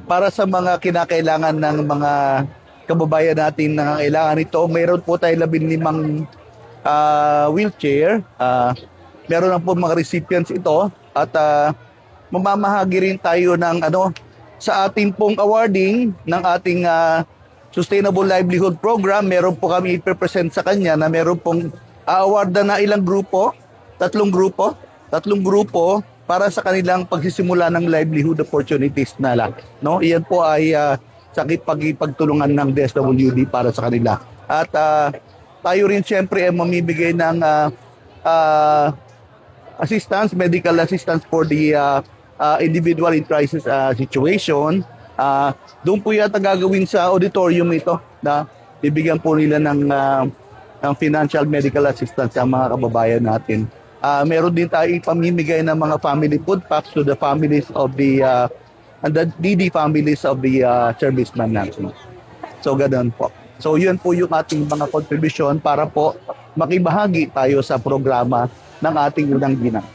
para sa mga kinakailangan ng mga kababayan natin na kailangan ito, mayroon po tayo 15 wheelchair. Meron na po mga recipients ito at mamamahagi rin tayo ng sa ating pong awarding ng ating Sustainable Livelihood Program. Meron po kami i-present sa kanya na meron pong awardan na ilang grupo, tatlong grupo para sa kanilang pagsisimula ng livelihood opportunities na lang. No? Iyan po ay sa pagtulungan ng DSWD para sa kanila. At tayo rin siyempre ay mamibigay ng assistance, medical assistance for the individual in crisis situation. Doon po yata gagawin sa auditorium ito na bibigyan po nila ng financial medical assistance sa mga kababayan natin. Meron din tayo ipamimigay ng mga family food packs to the families of the needy families of the servicemen natin. So ganoon po. So yun po yung ating mga contribution para po makibahagi tayo sa programa ng ating unang ginang.